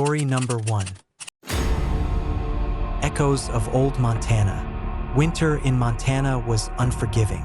Story number 1. Echoes of Old Montana. Winter in Montana was unforgiving,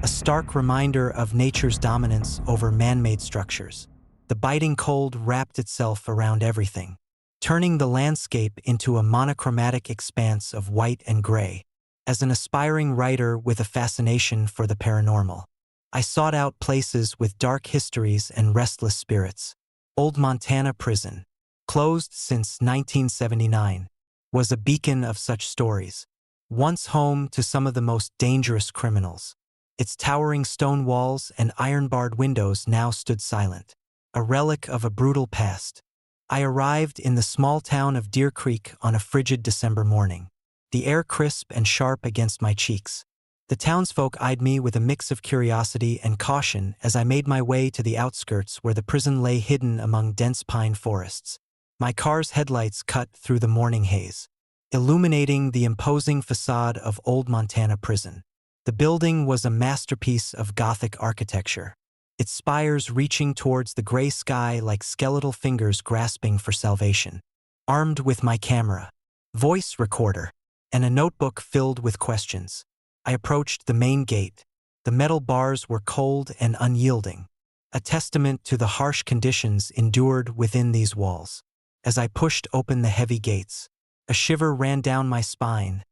a stark reminder of nature's dominance over man-made structures. The biting cold wrapped itself around everything, turning the landscape into a monochromatic expanse of white and gray. As an aspiring writer with a fascination for the paranormal, I sought out places with dark histories and restless spirits. Old Montana Prison, closed since 1979, was a beacon of such stories. Once home to some of the most dangerous criminals, its towering stone walls and iron-barred windows now stood silent, a relic of a brutal past. I arrived in the small town of Deer Creek on a frigid December morning, the air crisp and sharp against my cheeks. The townsfolk eyed me with a mix of curiosity and caution as I made my way to the outskirts where the prison lay hidden among dense pine forests. My car's headlights cut through the morning haze, illuminating the imposing facade of Old Montana Prison. The building was a masterpiece of Gothic architecture, its spires reaching towards the gray sky like skeletal fingers grasping for salvation. Armed with my camera, voice recorder, and a notebook filled with questions, I approached the main gate. The metal bars were cold and unyielding, a testament to the harsh conditions endured within these walls. As I pushed open the heavy gates, a shiver ran down my spine,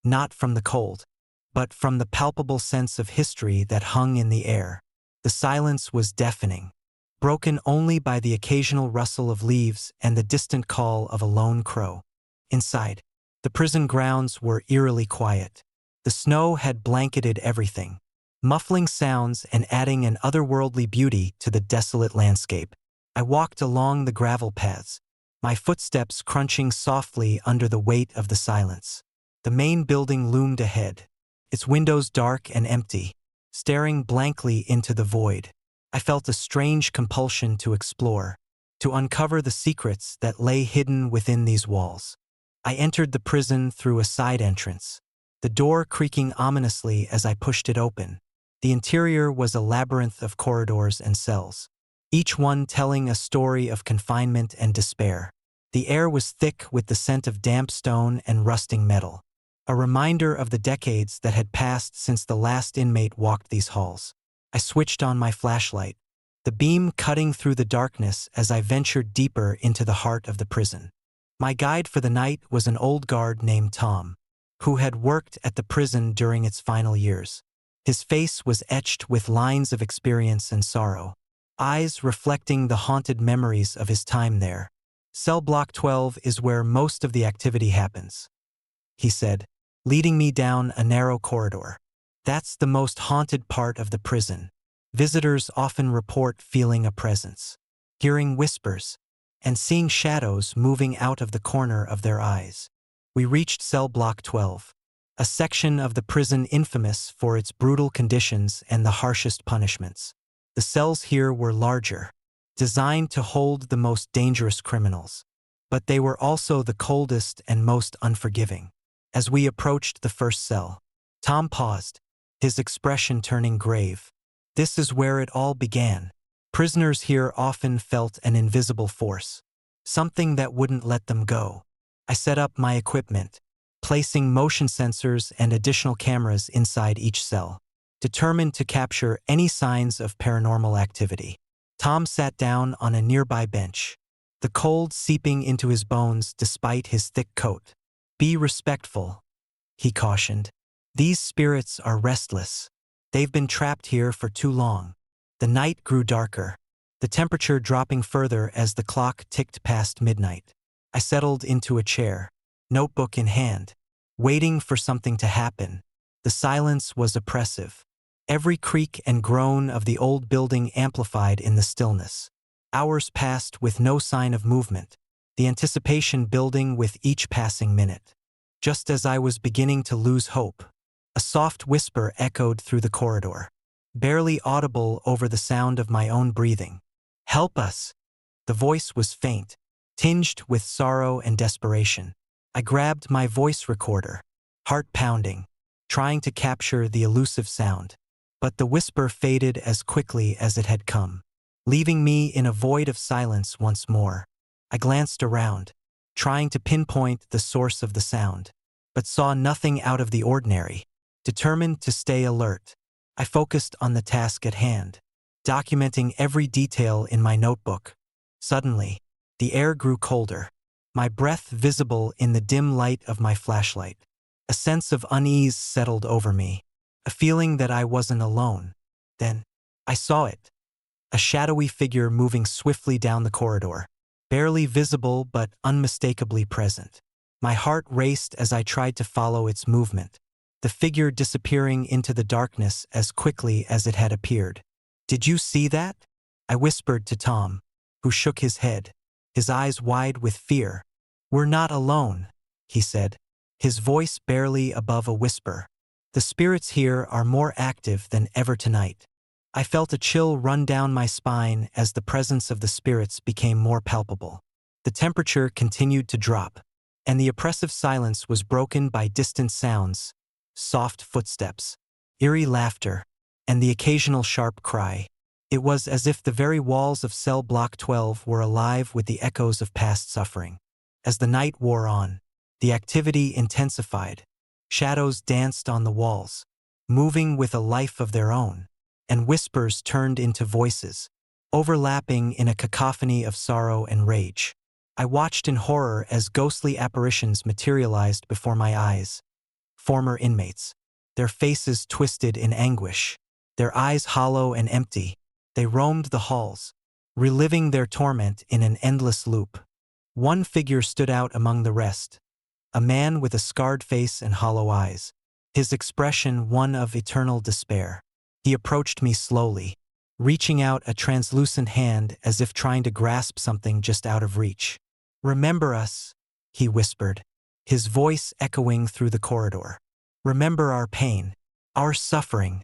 not from the cold, but from the palpable sense of history that hung in the air. The silence was deafening, broken only by the occasional rustle of leaves and the distant call of a lone crow. Inside, the prison grounds were eerily quiet. The snow had blanketed everything, muffling sounds and adding an otherworldly beauty to the desolate landscape. I walked along the gravel paths, my footsteps crunching softly under the weight of the silence. The main building loomed ahead, its windows dark and empty, staring blankly into the void. I felt a strange compulsion to explore, to uncover the secrets that lay hidden within these walls. I entered the prison through a side entrance, the door creaking ominously as I pushed it open. The interior was a labyrinth of corridors and cells, each one telling a story of confinement and despair. The air was thick with the scent of damp stone and rusting metal, a reminder of the decades that had passed since the last inmate walked these halls. I switched on my flashlight, the beam cutting through the darkness as I ventured deeper into the heart of the prison. My guide for the night was an old guard named Tom, who had worked at the prison during its final years. His face was etched with lines of experience and sorrow, eyes reflecting the haunted memories of his time there. "Cell block 12 is where most of the activity happens," he said, leading me down a narrow corridor. "That's the most haunted part of the prison. Visitors often report feeling a presence, hearing whispers, and seeing shadows moving out of the corner of their eyes." We reached cell block 12, a section of the prison infamous for its brutal conditions and the harshest punishments. The cells here were larger, designed to hold the most dangerous criminals, but they were also the coldest and most unforgiving. As we approached the first cell, Tom paused, his expression turning grave. "This is where it all began." Prisoners here often felt an invisible force, something that wouldn't let them go. I set up my equipment, placing motion sensors and additional cameras inside each cell, determined to capture any signs of paranormal activity. Tom sat down on a nearby bench, the cold seeping into his bones despite his thick coat. "Be respectful," he cautioned. "These spirits are restless. They've been trapped here for too long." The night grew darker, the temperature dropping further as the clock ticked past midnight. I settled into a chair, notebook in hand, waiting for something to happen. The silence was oppressive, every creak and groan of the old building amplified in the stillness. Hours passed with no sign of movement, the anticipation building with each passing minute. Just as I was beginning to lose hope, a soft whisper echoed through the corridor, barely audible over the sound of my own breathing. "Help us!" The voice was faint, tinged with sorrow and desperation. I grabbed my voice recorder, heart pounding, trying to capture the elusive sound. But the whisper faded as quickly as it had come, leaving me in a void of silence once more. I glanced around, trying to pinpoint the source of the sound, but saw nothing out of the ordinary. Determined to stay alert, I focused on the task at hand, documenting every detail in my notebook. Suddenly, the air grew colder, my breath visible in the dim light of my flashlight. A sense of unease settled over me, a feeling that I wasn't alone. Then, I saw it. A shadowy figure moving swiftly down the corridor, barely visible but unmistakably present. My heart raced as I tried to follow its movement, the figure disappearing into the darkness as quickly as it had appeared. "Did you see that?" I whispered to Tom, who shook his head, his eyes wide with fear. "We're not alone," he said, his voice barely above a whisper. "The spirits here are more active than ever tonight." I felt a chill run down my spine as the presence of the spirits became more palpable. The temperature continued to drop, and the oppressive silence was broken by distant sounds, soft footsteps, eerie laughter, and the occasional sharp cry. It was as if the very walls of cell block 12 were alive with the echoes of past suffering. As the night wore on, the activity intensified. Shadows danced on the walls, moving with a life of their own, and whispers turned into voices, overlapping in a cacophony of sorrow and rage. I watched in horror as ghostly apparitions materialized before my eyes. Former inmates, their faces twisted in anguish, their eyes hollow and empty, they roamed the halls, reliving their torment in an endless loop. One figure stood out among the rest, a man with a scarred face and hollow eyes, his expression one of eternal despair. He approached me slowly, reaching out a translucent hand as if trying to grasp something just out of reach. "Remember us," he whispered, his voice echoing through the corridor. "Remember our pain, our suffering."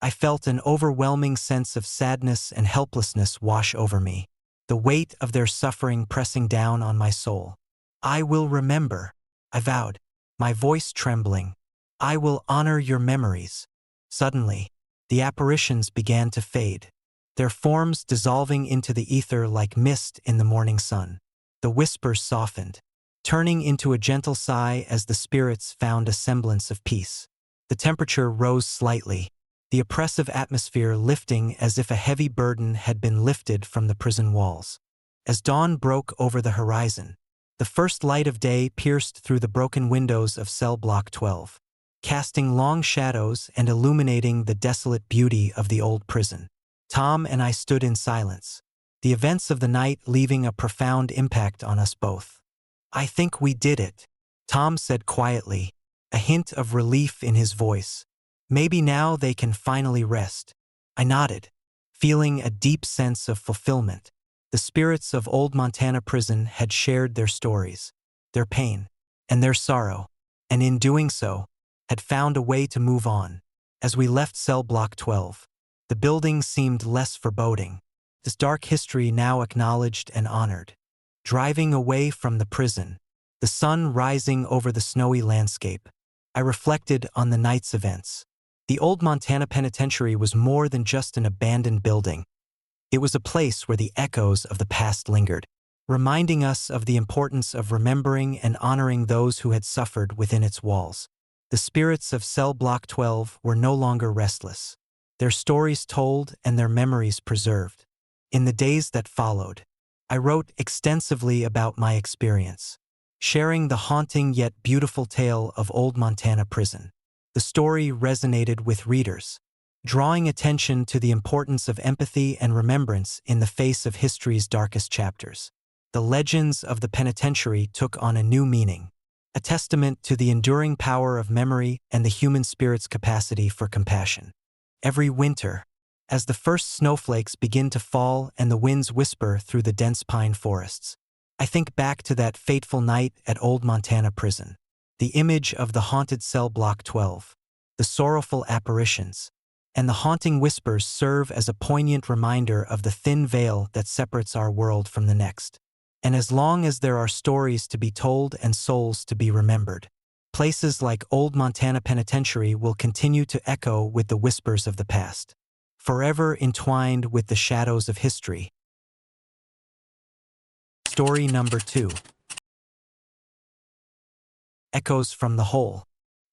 I felt an overwhelming sense of sadness and helplessness wash over me, the weight of their suffering pressing down on my soul. "I will remember," I vowed, my voice trembling. "I will honor your memories." Suddenly, the apparitions began to fade, their forms dissolving into the ether like mist in the morning sun. The whispers softened, turning into a gentle sigh as the spirits found a semblance of peace. The temperature rose slightly, the oppressive atmosphere lifting as if a heavy burden had been lifted from the prison walls. As dawn broke over the horizon, the first light of day pierced through the broken windows of cell block 12, casting long shadows and illuminating the desolate beauty of the old prison. Tom and I stood in silence, the events of the night leaving a profound impact on us both. "I think we did it," Tom said quietly, a hint of relief in his voice. "Maybe now they can finally rest." I nodded, feeling a deep sense of fulfillment. The spirits of old Montana prison had shared their stories, their pain, and their sorrow, and in doing so, had found a way to move on. As we left cell block 12, the building seemed less foreboding, this dark history now acknowledged and honored. Driving away from the prison, the sun rising over the snowy landscape, I reflected on the night's events. The old Montana Penitentiary was more than just an abandoned building. It was a place where the echoes of the past lingered, reminding us of the importance of remembering and honoring those who had suffered within its walls. The spirits of cell block 12 were no longer restless, their stories told and their memories preserved. In the days that followed, I wrote extensively about my experience, sharing the haunting yet beautiful tale of old Montana prison. The story resonated with readers, drawing attention to the importance of empathy and remembrance in the face of history's darkest chapters. The legends of the penitentiary took on a new meaning, a testament to the enduring power of memory and the human spirit's capacity for compassion. Every winter, as the first snowflakes begin to fall and the winds whisper through the dense pine forests, I think back to that fateful night at old Montana prison. The image of the haunted cell block 12, the sorrowful apparitions, and the haunting whispers serve as a poignant reminder of the thin veil that separates our world from the next. And as long as there are stories to be told and souls to be remembered, places like old Montana Penitentiary will continue to echo with the whispers of the past, forever entwined with the shadows of history. Story number 2. Echoes from the Hole.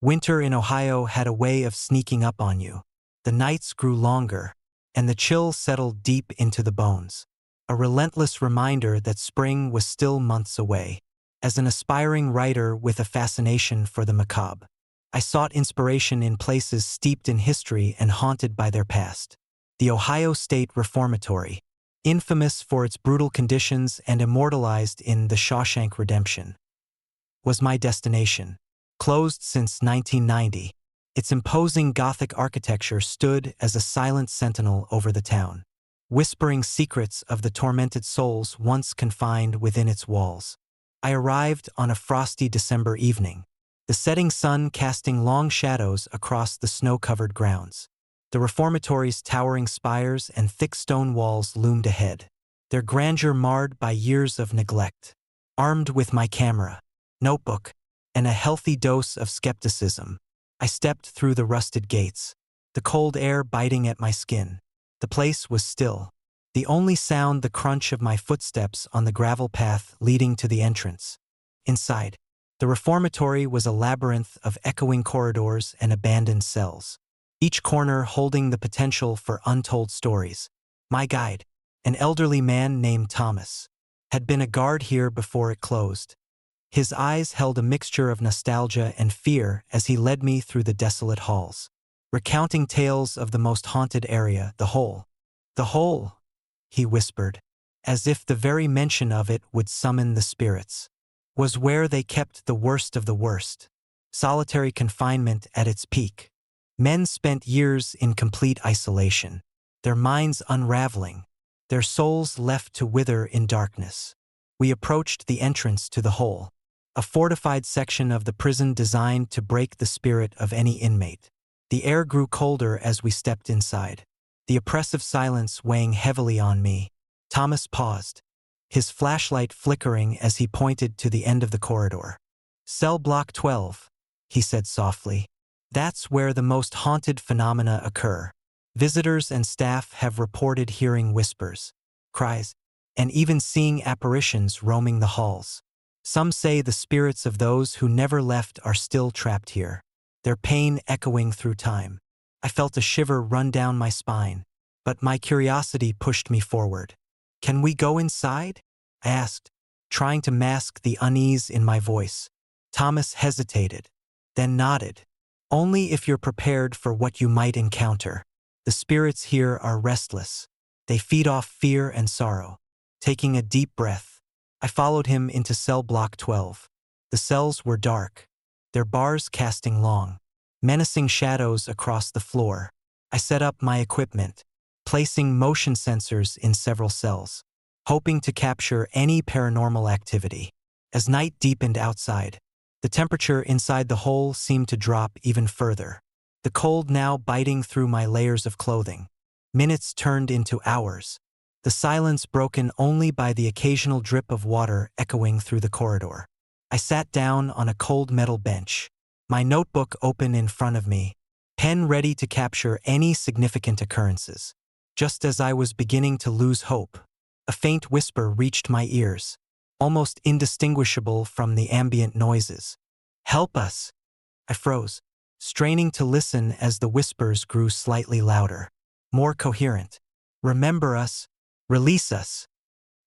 Winter in Ohio had a way of sneaking up on you. The nights grew longer, and the chill settled deep into the bones. A relentless reminder that spring was still months away. As an aspiring writer with a fascination for the macabre, I sought inspiration in places steeped in history and haunted by their past. The Ohio State Reformatory, infamous for its brutal conditions and immortalized in The Shawshank Redemption, was my destination. Closed since 1990, its imposing Gothic architecture stood as a silent sentinel over the town, whispering secrets of the tormented souls once confined within its walls. I arrived on a frosty December evening, the setting sun casting long shadows across the snow-covered grounds. The reformatory's towering spires and thick stone walls loomed ahead, their grandeur marred by years of neglect. Armed with my camera, notebook, and a healthy dose of skepticism, I stepped through the rusted gates, the cold air biting at my skin. The place was still, the only sound the crunch of my footsteps on the gravel path leading to the entrance. Inside, the reformatory was a labyrinth of echoing corridors and abandoned cells, each corner holding the potential for untold stories. My guide, an elderly man named Thomas, had been a guard here before it closed. His eyes held a mixture of nostalgia and fear as he led me through the desolate halls, recounting tales of the most haunted area, the Hole. The Hole, he whispered, as if the very mention of it would summon the spirits, was where they kept the worst of the worst. Solitary confinement at its peak. Men spent years in complete isolation, their minds unraveling, their souls left to wither in darkness. We approached the entrance to the Hole, a fortified section of the prison designed to break the spirit of any inmate. The air grew colder as we stepped inside, the oppressive silence weighing heavily on me. Thomas paused, his flashlight flickering as he pointed to the end of the corridor. "Cell block 12, he said softly. "That's where the most haunted phenomena occur. Visitors and staff have reported hearing whispers, cries, and even seeing apparitions roaming the halls. Some say the spirits of those who never left are still trapped here, their pain echoing through time." I felt a shiver run down my spine, but my curiosity pushed me forward. "Can we go inside?" I asked, trying to mask the unease in my voice. Thomas hesitated, then nodded. "Only if you're prepared for what you might encounter. The spirits here are restless. They feed off fear and sorrow." Taking a deep breath, I followed him into cell block 12. The cells were dark, their bars casting long, menacing shadows across the floor. I set up my equipment, placing motion sensors in several cells, hoping to capture any paranormal activity. As night deepened outside, the temperature inside the hole seemed to drop even further, the cold now biting through my layers of clothing. Minutes turned into hours, the silence broken only by the occasional drip of water echoing through the corridor. I sat down on a cold metal bench, my notebook open in front of me, pen ready to capture any significant occurrences. Just as I was beginning to lose hope, a faint whisper reached my ears, almost indistinguishable from the ambient noises. "Help us!" I froze, straining to listen as the whispers grew slightly louder, more coherent. "Remember us! Release us!"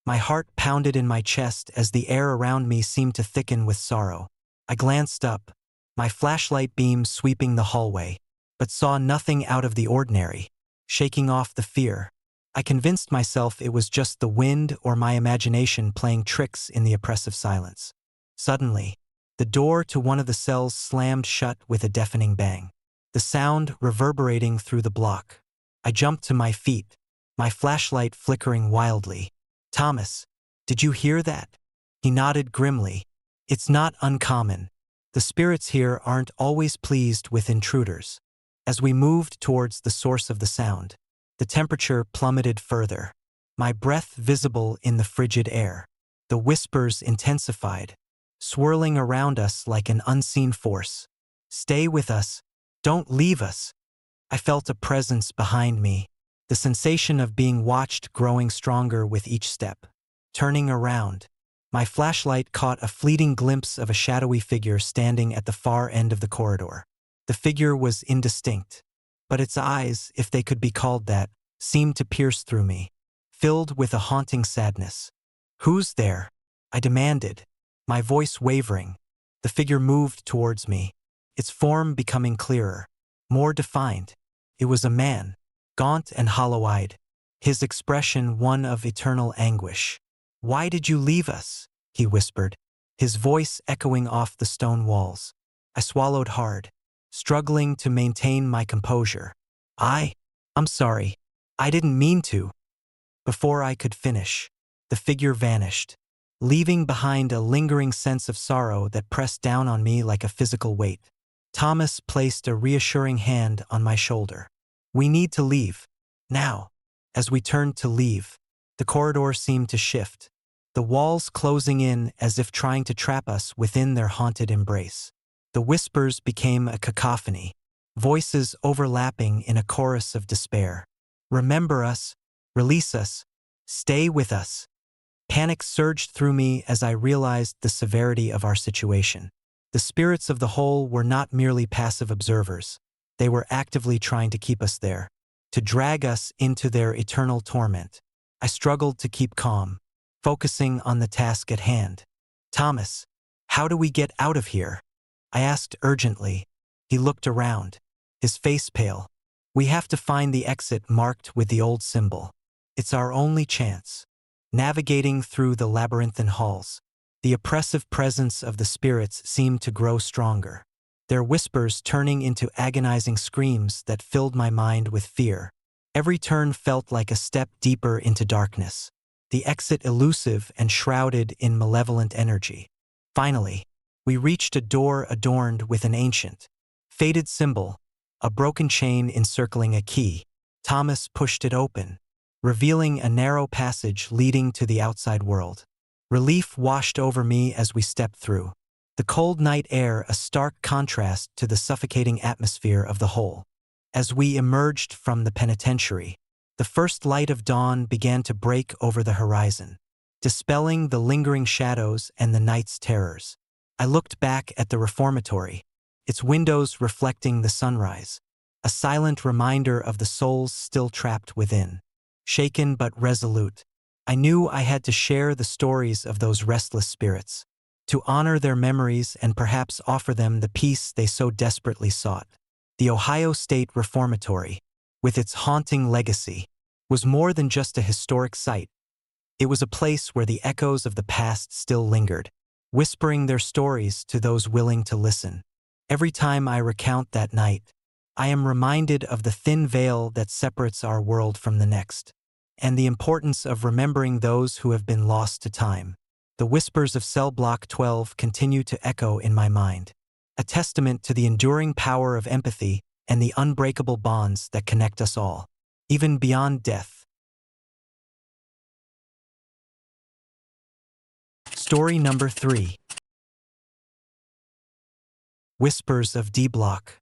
My heart pounded in my chest as the air around me seemed to thicken with sorrow. I glanced up, my flashlight beam sweeping the hallway, but saw nothing out of the ordinary. Shaking off the fear, I convinced myself it was just the wind or my imagination playing tricks in the oppressive silence. Suddenly, the door to one of the cells slammed shut with a deafening bang, the sound reverberating through the block. I jumped to my feet, my flashlight flickering wildly. "Thomas, did you hear that?" He nodded grimly. "It's not uncommon. The spirits here aren't always pleased with intruders." As we moved towards the source of the sound, the temperature plummeted further, my breath visible in the frigid air. The whispers intensified, swirling around us like an unseen force. "Stay with us. Don't leave us." I felt a presence behind me, the sensation of being watched growing stronger with each step. Turning around, My flashlight caught a fleeting glimpse of a shadowy figure standing at the far end of the corridor. The figure was indistinct, but its eyes, if they could be called that, seemed to pierce through me, filled with a haunting sadness. "Who's there?" I demanded, my voice wavering. The figure moved towards me, its form becoming clearer, more defined. It was a man, gaunt and hollow-eyed, his expression one of eternal anguish. "Why did you leave us?" he whispered, his voice echoing off the stone walls. I swallowed hard, struggling to maintain my composure. I'm sorry. I didn't mean to." Before I could finish, the figure vanished, leaving behind a lingering sense of sorrow that pressed down on me like a physical weight. Thomas placed a reassuring hand on my shoulder. "We need to leave. Now." As we turned to leave, the corridor seemed to shift, the walls closing in as if trying to trap us within their haunted embrace. The whispers became a cacophony, voices overlapping in a chorus of despair. "Remember us, release us, stay with us." Panic surged through me as I realized the severity of our situation. The spirits of the hole were not merely passive observers. They were actively trying to keep us there, to drag us into their eternal torment. I struggled to keep calm, focusing on the task at hand. "Thomas, how do we get out of here?" I asked urgently. He looked around, his face pale. "We have to find the exit marked with the old symbol. It's our only chance." Navigating through the labyrinthine halls, the oppressive presence of the spirits seemed to grow stronger, their whispers turning into agonizing screams that filled my mind with fear. Every turn felt like a step deeper into darkness, the exit elusive and shrouded in malevolent energy. Finally, we reached a door adorned with an ancient, faded symbol, a broken chain encircling a key. Thomas pushed it open, revealing a narrow passage leading to the outside world. Relief washed over me as we stepped through, the cold night air a stark contrast to the suffocating atmosphere of the hole. As we emerged from the penitentiary, the first light of dawn began to break over the horizon, dispelling the lingering shadows and the night's terrors. I looked back at the reformatory, its windows reflecting the sunrise, a silent reminder of the souls still trapped within. Shaken but resolute, I knew I had to share the stories of those restless spirits, to honor their memories and perhaps offer them the peace they so desperately sought. The Ohio State Reformatory, with its haunting legacy, was more than just a historic site. It was a place where the echoes of the past still lingered, whispering their stories to those willing to listen. Every time I recount that night, I am reminded of the thin veil that separates our world from the next, and the importance of remembering those who have been lost to time. The whispers of Cell Block 12 continue to echo in my mind, a testament to the enduring power of empathy and the unbreakable bonds that connect us all, even beyond death. Story number 3. Whispers of D Block.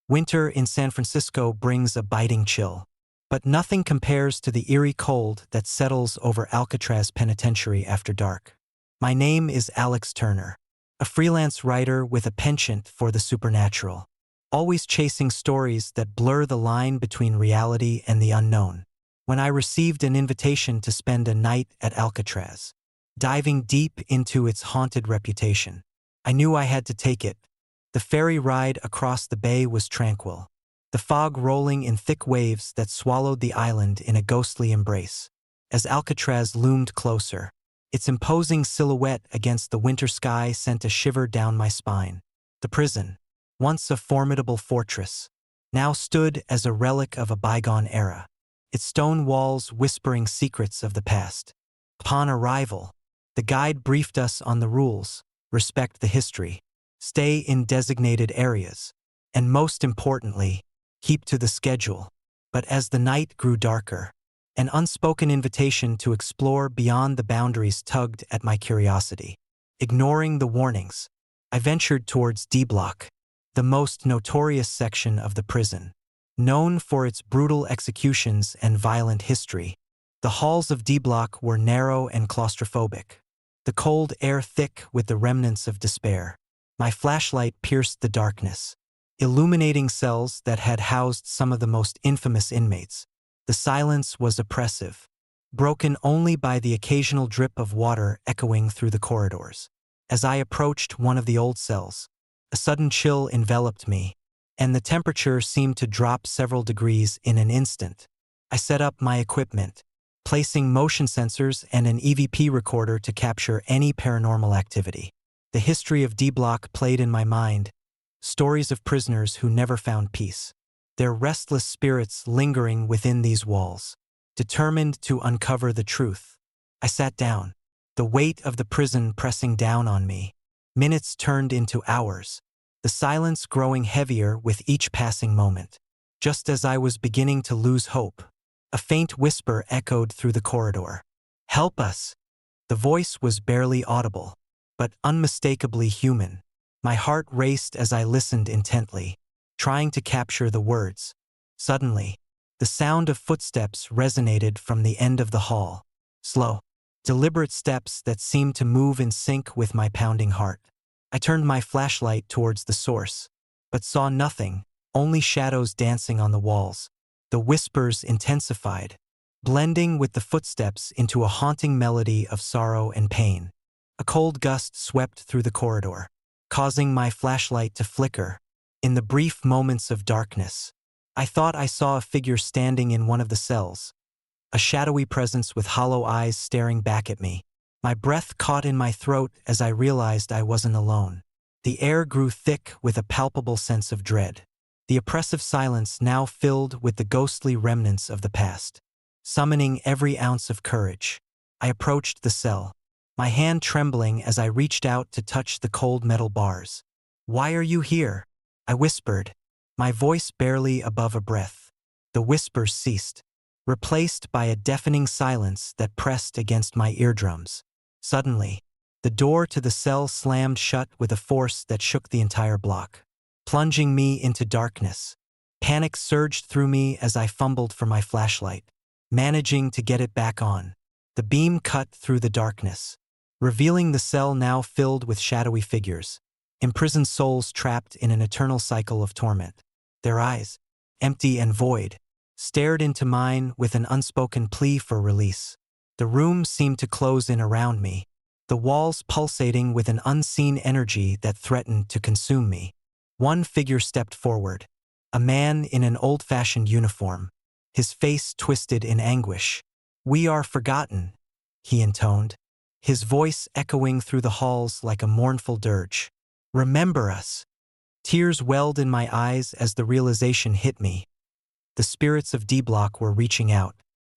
Winter in San Francisco brings a biting chill, but nothing compares to the eerie cold that settles over Alcatraz Penitentiary after dark. My name is Alex Turner, a freelance writer with a penchant for the supernatural, always chasing stories that blur the line between reality and the unknown. When I received an invitation to spend a night at Alcatraz, diving deep into its haunted reputation, I knew I had to take it. The ferry ride across the bay was tranquil, the fog rolling in thick waves that swallowed the island in a ghostly embrace. As Alcatraz loomed closer, its imposing silhouette against the winter sky sent a shiver down my spine. The prison, once a formidable fortress, now stood as a relic of a bygone era, its stone walls whispering secrets of the past. Upon arrival, the guide briefed us on the rules: respect the history, stay in designated areas, and most importantly, keep to the schedule. But as the night grew darker, an unspoken invitation to explore beyond the boundaries tugged at my curiosity. Ignoring the warnings, I ventured towards D Block, the most notorious section of the prison. Known for its brutal executions and violent history, the halls of D Block were narrow and claustrophobic. the cold air thick with the remnants of despair. My flashlight pierced the darkness, illuminating cells that had housed some of the most infamous inmates. The silence was oppressive, broken only by the occasional drip of water echoing through the corridors. As I approached one of the old cells, a sudden chill enveloped me, and the temperature seemed to drop several degrees in an instant. I set up my equipment, placing motion sensors and an EVP recorder to capture any paranormal activity. The history of D-Block played in my mind, stories of prisoners who never found peace, their restless spirits lingering within these walls. Determined to uncover the truth, I sat down, the weight of the prison pressing down on me. Minutes turned into hours, the silence growing heavier with each passing moment. Just as I was beginning to lose hope, a faint whisper echoed through the corridor. "Help us!" The voice was barely audible, but unmistakably human. My heart raced as I listened intently, trying to capture the words. Suddenly, the sound of footsteps resonated from the end of the hall. Slow, deliberate steps that seemed to move in sync with my pounding heart. I turned my flashlight towards the source, but saw nothing, only shadows dancing on the walls. The whispers intensified, blending with the footsteps into a haunting melody of sorrow and pain. A cold gust swept through the corridor, causing my flashlight to flicker. In the brief moments of darkness, I thought I saw a figure standing in one of the cells, a shadowy presence with hollow eyes staring back at me. My breath caught in my throat as I realized I wasn't alone. The air grew thick with a palpable sense of dread. The oppressive silence now filled with the ghostly remnants of the past. Summoning every ounce of courage, I approached the cell, my hand trembling as I reached out to touch the cold metal bars. "Why are you here?" I whispered, my voice barely above a breath. The whispers ceased, replaced by a deafening silence that pressed against my eardrums. Suddenly, the door to the cell slammed shut with a force that shook the entire block, plunging me into darkness. Panic surged through me as I fumbled for my flashlight, managing to get it back on. The beam cut through the darkness, revealing the cell now filled with shadowy figures, imprisoned souls trapped in an eternal cycle of torment. Their eyes, empty and void, stared into mine with an unspoken plea for release. The room seemed to close in around me, the walls pulsating with an unseen energy that threatened to consume me. One figure stepped forward, a man in an old-fashioned uniform, his face twisted in anguish. "We are forgotten," he intoned, his voice echoing through the halls like a mournful dirge. "Remember us." Tears welled in my eyes as the realization hit me. The spirits of D-Block were reaching out,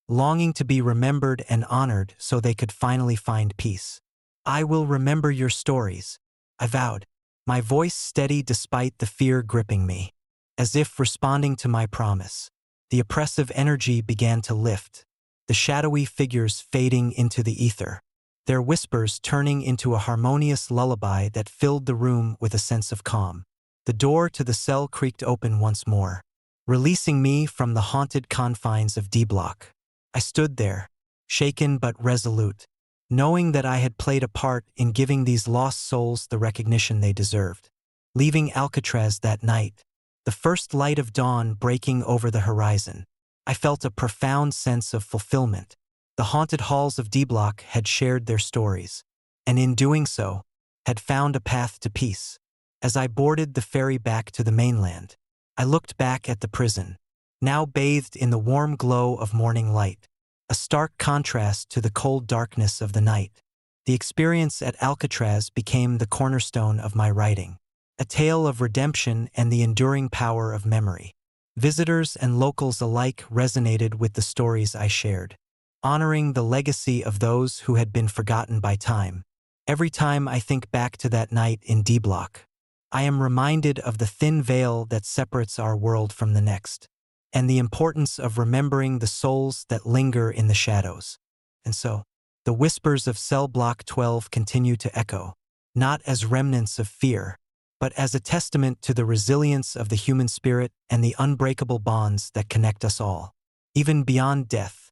longing to be remembered and honored so they could finally find peace. "I will remember your stories," I vowed, my voice steady despite the fear gripping me. As if responding to my promise, the oppressive energy began to lift, the shadowy figures fading into the ether, their whispers turning into a harmonious lullaby that filled the room with a sense of calm. The door to the cell creaked open once more, releasing me from the haunted confines of D-Block. I stood there, shaken but resolute, knowing that I had played a part in giving these lost souls the recognition they deserved. Leaving Alcatraz that night, the first light of dawn breaking over the horizon, I felt a profound sense of fulfillment. The haunted halls of D-Block had shared their stories, and in doing so, had found a path to peace. As I boarded the ferry back to the mainland, I looked back at the prison, now bathed in the warm glow of morning light, a stark contrast to the cold darkness of the night. The experience at Alcatraz became the cornerstone of my writing, a tale of redemption and the enduring power of memory. Visitors and locals alike resonated with the stories I shared, honoring the legacy of those who had been forgotten by time. Every time I think back to that night in D-Block, I am reminded of the thin veil that separates our world from the next, and the importance of remembering the souls that linger in the shadows. And so, the whispers of Cell Block 12 continue to echo, not as remnants of fear, but as a testament to the resilience of the human spirit and the unbreakable bonds that connect us all, even beyond death.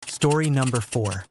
Story number 4.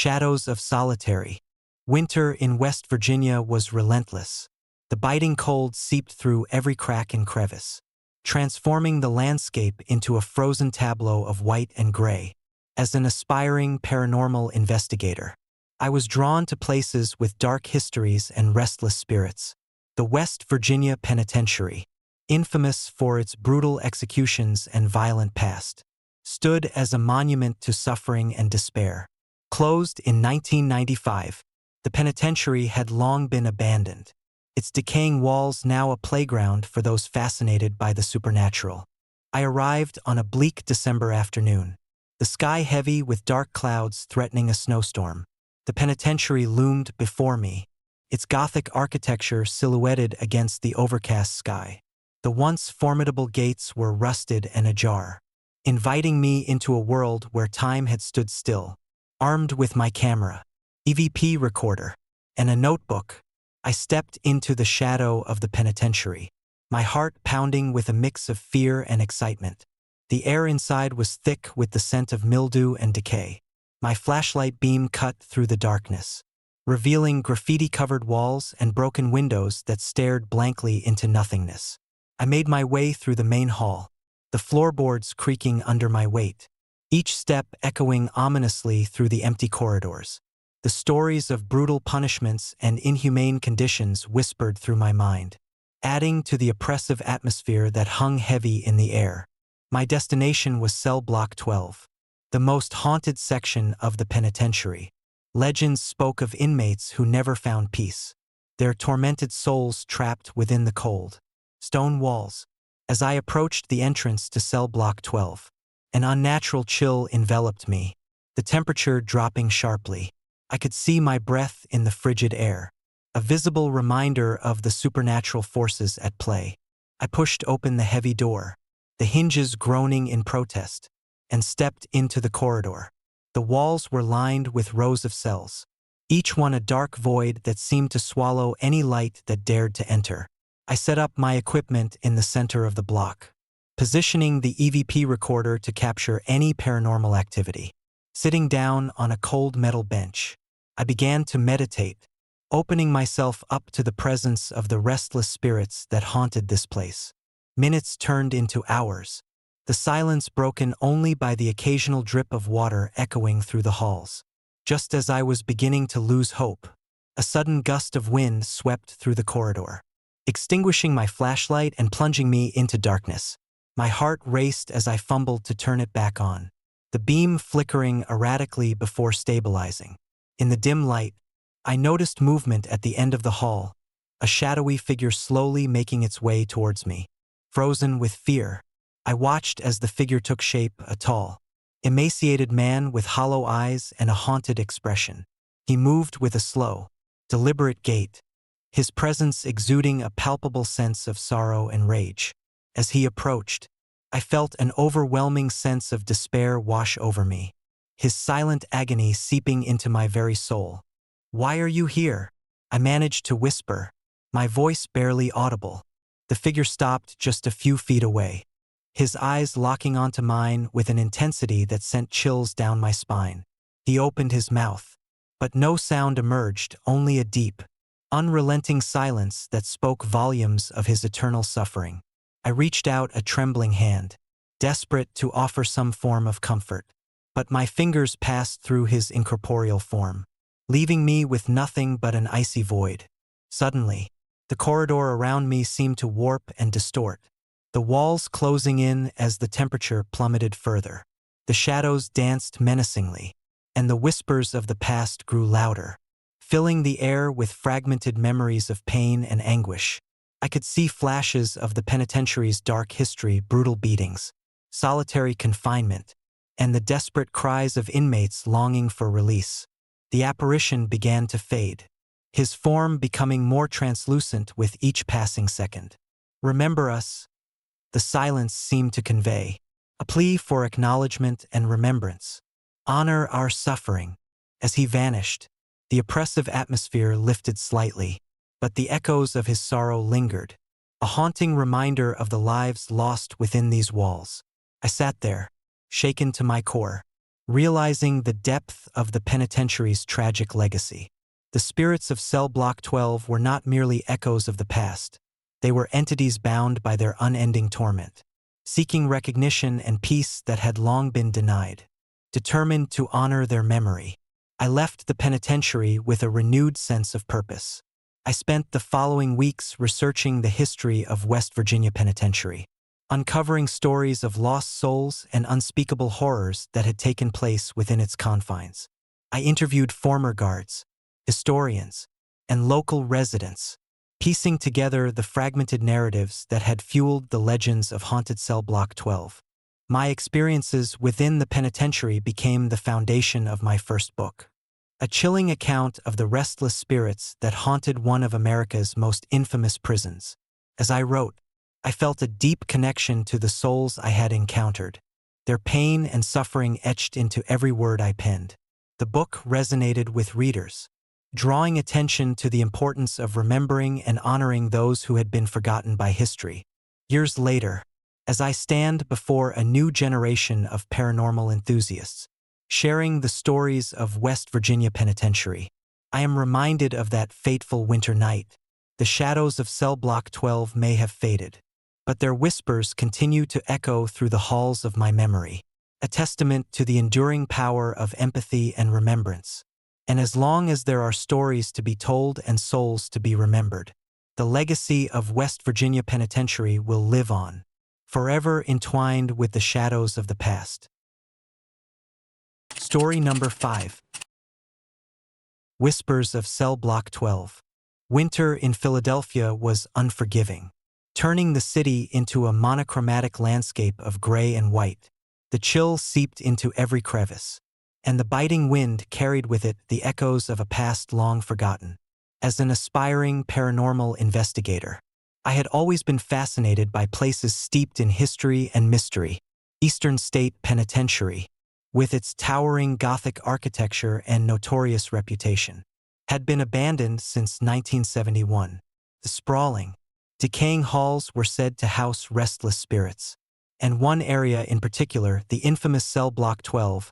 Shadows of solitary. Winter in West Virginia was relentless. The biting cold seeped through every crack and crevice, transforming the landscape into a frozen tableau of white and gray. As an aspiring paranormal investigator, I was drawn to places with dark histories and restless spirits. The West Virginia Penitentiary, infamous for its brutal executions and violent past, stood as a monument to suffering and despair. Closed in 1995, the penitentiary had long been abandoned, its decaying walls now a playground for those fascinated by the supernatural. I arrived on a bleak December afternoon, the sky heavy with dark clouds threatening a snowstorm. The penitentiary loomed before me, its Gothic architecture silhouetted against the overcast sky. The once formidable gates were rusted and ajar, inviting me into a world where time had stood still. Armed with my camera, EVP recorder, and a notebook, I stepped into the shadow of the penitentiary, my heart pounding with a mix of fear and excitement. The air inside was thick with the scent of mildew and decay. My flashlight beam cut through the darkness, revealing graffiti-covered walls and broken windows that stared blankly into nothingness. I made my way through the main hall, the floorboards creaking under my weight, each step echoing ominously through the empty corridors. The stories of brutal punishments and inhumane conditions whispered through my mind, adding to the oppressive atmosphere that hung heavy in the air. My destination was cell block 12, the most haunted section of the penitentiary. Legends spoke of inmates who never found peace, their tormented souls trapped within the cold stone walls. As I approached the entrance to cell block 12, an unnatural chill enveloped me, the temperature dropping sharply. I could see my breath in the frigid air, a visible reminder of the supernatural forces at play. I pushed open the heavy door, the hinges groaning in protest, and stepped into the corridor. The walls were lined with rows of cells, each one a dark void that seemed to swallow any light that dared to enter. I set up my equipment in the center of the block, positioning the EVP recorder to capture any paranormal activity. Sitting down on a cold metal bench, I began to meditate, opening myself up to the presence of the restless spirits that haunted this place. Minutes turned into hours, the silence broken only by the occasional drip of water echoing through the halls. Just as I was beginning to lose hope, a sudden gust of wind swept through the corridor, extinguishing my flashlight and plunging me into darkness. My heart raced as I fumbled to turn it back on, the beam flickering erratically before stabilizing. In the dim light, I noticed movement at the end of the hall, a shadowy figure slowly making its way towards me. Frozen with fear, I watched as the figure took shape, a tall, emaciated man with hollow eyes and a haunted expression. He moved with a slow, deliberate gait, his presence exuding a palpable sense of sorrow and rage. As he approached, I felt an overwhelming sense of despair wash over me, his silent agony seeping into my very soul. "Why are you here?" I managed to whisper, my voice barely audible. The figure stopped just a few feet away, his eyes locking onto mine with an intensity that sent chills down my spine. He opened his mouth, but no sound emerged, only a deep, unrelenting silence that spoke volumes of his eternal suffering. I reached out a trembling hand, desperate to offer some form of comfort, but my fingers passed through his incorporeal form, leaving me with nothing but an icy void. Suddenly, the corridor around me seemed to warp and distort, the walls closing in as the temperature plummeted further. The shadows danced menacingly, and the whispers of the past grew louder, filling the air with fragmented memories of pain and anguish. I could see flashes of the penitentiary's dark history, brutal beatings, solitary confinement, and the desperate cries of inmates longing for release. The apparition began to fade, his form becoming more translucent with each passing second. "Remember us," the silence seemed to convey, a plea for acknowledgement and remembrance. "Honor our suffering." As he vanished, the oppressive atmosphere lifted slightly, but the echoes of his sorrow lingered, a haunting reminder of the lives lost within these walls. I sat there, shaken to my core, realizing the depth of the penitentiary's tragic legacy. The spirits of Cell Block 12 were not merely echoes of the past. They were entities bound by their unending torment, seeking recognition and peace that had long been denied. Determined to honor their memory, I left the penitentiary with a renewed sense of purpose. I spent the following weeks researching the history of West Virginia Penitentiary, uncovering stories of lost souls and unspeakable horrors that had taken place within its confines. I interviewed former guards, historians, and local residents, piecing together the fragmented narratives that had fueled the legends of haunted Cell Block 12. My experiences within the penitentiary became the foundation of my first book, a chilling account of the restless spirits that haunted one of America's most infamous prisons. As I wrote, I felt a deep connection to the souls I had encountered, their pain and suffering etched into every word I penned. The book resonated with readers, drawing attention to the importance of remembering and honoring those who had been forgotten by history. Years later, as I stand before a new generation of paranormal enthusiasts, sharing the stories of West Virginia Penitentiary, I am reminded of that fateful winter night. The shadows of Cell Block 12 may have faded, but their whispers continue to echo through the halls of my memory, a testament to the enduring power of empathy and remembrance. And as long as there are stories to be told and souls to be remembered, the legacy of West Virginia Penitentiary will live on, forever entwined with the shadows of the past. Story number 5. Whispers of Cell Block 12. Winter in Philadelphia was unforgiving, turning the city into a monochromatic landscape of gray and white. The chill seeped into every crevice, and the biting wind carried with it the echoes of a past long forgotten. As an aspiring paranormal investigator, I had always been fascinated by places steeped in history and mystery. Eastern State Penitentiary, with its towering Gothic architecture and notorious reputation, had been abandoned since 1971. The sprawling, decaying halls were said to house restless spirits, and one area in particular, the infamous Cell Block 12,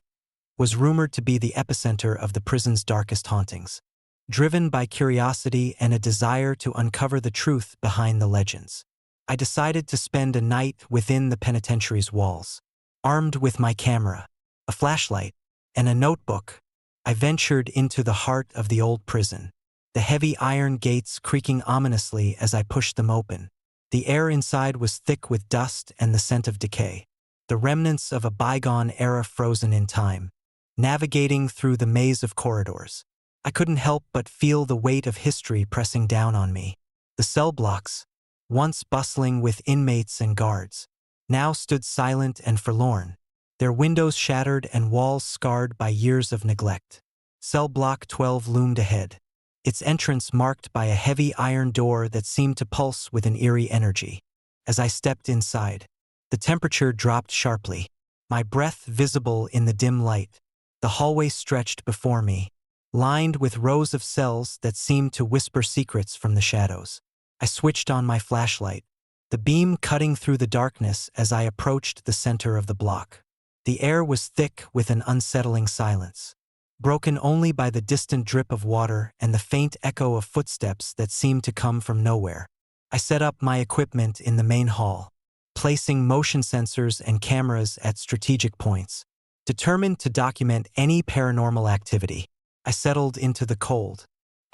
was rumored to be the epicenter of the prison's darkest hauntings. Driven by curiosity and a desire to uncover the truth behind the legends, I decided to spend a night within the penitentiary's walls. Armed with my camera, a flashlight, and a notebook, I ventured into the heart of the old prison, the heavy iron gates creaking ominously as I pushed them open. The air inside was thick with dust and the scent of decay, the remnants of a bygone era frozen in time. Navigating through the maze of corridors, I couldn't help but feel the weight of history pressing down on me. The cell blocks, once bustling with inmates and guards, now stood silent and forlorn, their windows shattered and walls scarred by years of neglect. Cell Block 12 loomed ahead, its entrance marked by a heavy iron door that seemed to pulse with an eerie energy. As I stepped inside, the temperature dropped sharply, my breath visible in the dim light. The hallway stretched before me, lined with rows of cells that seemed to whisper secrets from the shadows. I switched on my flashlight, the beam cutting through the darkness as I approached the center of the block. The air was thick with an unsettling silence, broken only by the distant drip of water and the faint echo of footsteps that seemed to come from nowhere. I set up my equipment in the main hall, placing motion sensors and cameras at strategic points. Determined to document any paranormal activity, I settled into the cold,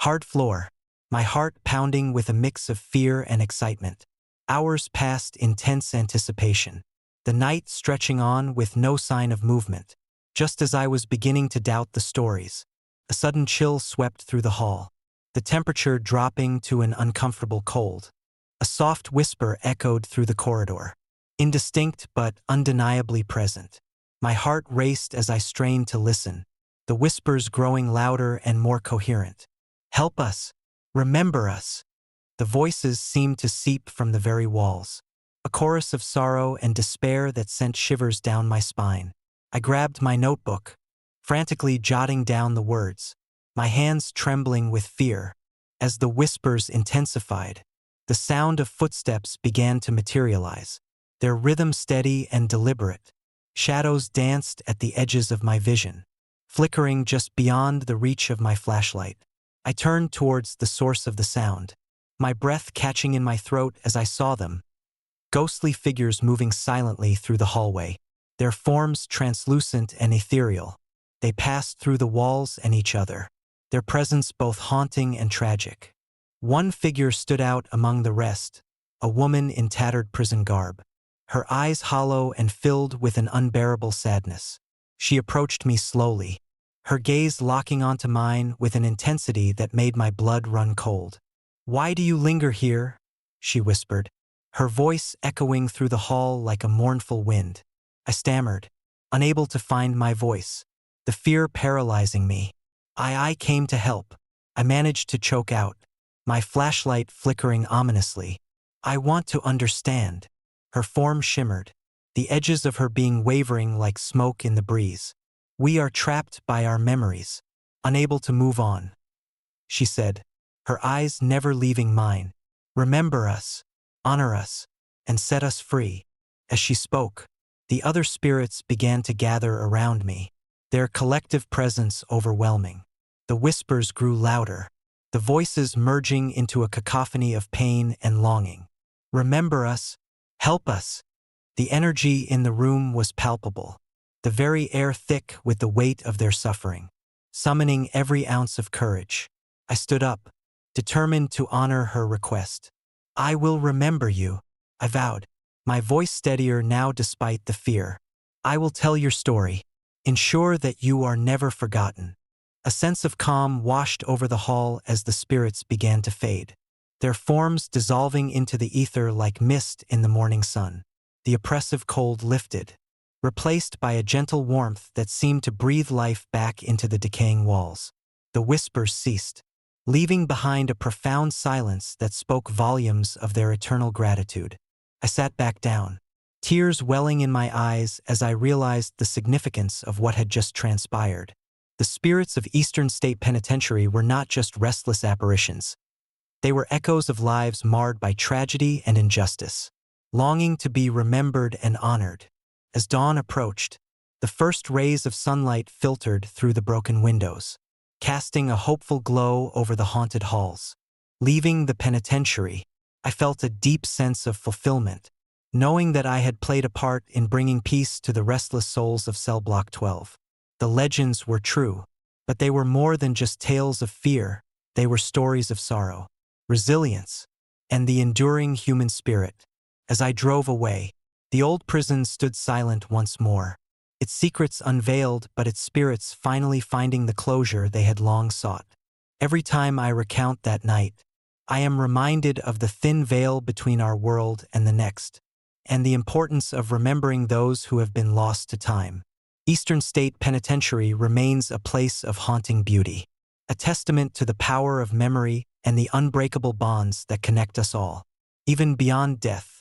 hard floor, my heart pounding with a mix of fear and excitement. Hours passed in tense anticipation, the night stretching on with no sign of movement. Just as I was beginning to doubt the stories, a sudden chill swept through the hall, the temperature dropping to an uncomfortable cold. A soft whisper echoed through the corridor, indistinct but undeniably present. My heart raced as I strained to listen, the whispers growing louder and more coherent. "Help us! Remember us!" The voices seemed to seep from the very walls, a chorus of sorrow and despair that sent shivers down my spine. I grabbed my notebook, frantically jotting down the words, my hands trembling with fear. As the whispers intensified, the sound of footsteps began to materialize, their rhythm steady and deliberate. Shadows danced at the edges of my vision, flickering just beyond the reach of my flashlight. I turned towards the source of the sound, my breath catching in my throat as I saw them, ghostly figures moving silently through the hallway, their forms translucent and ethereal. They passed through the walls and each other, their presence both haunting and tragic. One figure stood out among the rest, a woman in tattered prison garb, her eyes hollow and filled with an unbearable sadness. She approached me slowly, her gaze locking onto mine with an intensity that made my blood run cold. "Why do you linger here?" she whispered, her voice echoing through the hall like a mournful wind. I stammered, unable to find my voice, the fear paralyzing me. I came to help," I managed to choke out, my flashlight flickering ominously. "I want to understand." Her form shimmered, the edges of her being wavering like smoke in the breeze. "We are trapped by our memories, unable to move on," she said, her eyes never leaving mine. "Remember us, honor us, and set us free." As she spoke, the other spirits began to gather around me, their collective presence overwhelming. The whispers grew louder, the voices merging into a cacophony of pain and longing. "Remember us, help us." The energy in the room was palpable, the very air thick with the weight of their suffering, summoning every ounce of courage. I stood up, determined to honor her request. "I will remember you," I vowed, my voice steadier now despite the fear. "I will tell your story, ensure that you are never forgotten." A sense of calm washed over the hall as the spirits began to fade, their forms dissolving into the ether like mist in the morning sun. The oppressive cold lifted, replaced by a gentle warmth that seemed to breathe life back into the decaying walls. The whispers ceased, leaving behind a profound silence that spoke volumes of their eternal gratitude. I sat back down, tears welling in my eyes as I realized the significance of what had just transpired. The spirits of Eastern State Penitentiary were not just restless apparitions. They were echoes of lives marred by tragedy and injustice, longing to be remembered and honored. As dawn approached, the first rays of sunlight filtered through the broken windows, casting a hopeful glow over the haunted halls. Leaving the penitentiary, I felt a deep sense of fulfillment, knowing that I had played a part in bringing peace to the restless souls of Cell Block 12. The legends were true, but they were more than just tales of fear. They were stories of sorrow, resilience, and the enduring human spirit. As I drove away, the old prison stood silent once more, its secrets unveiled but its spirits finally finding the closure they had long sought. Every time I recount that night, I am reminded of the thin veil between our world and the next, and the importance of remembering those who have been lost to time. Eastern State Penitentiary remains a place of haunting beauty, a testament to the power of memory and the unbreakable bonds that connect us all. Even beyond death,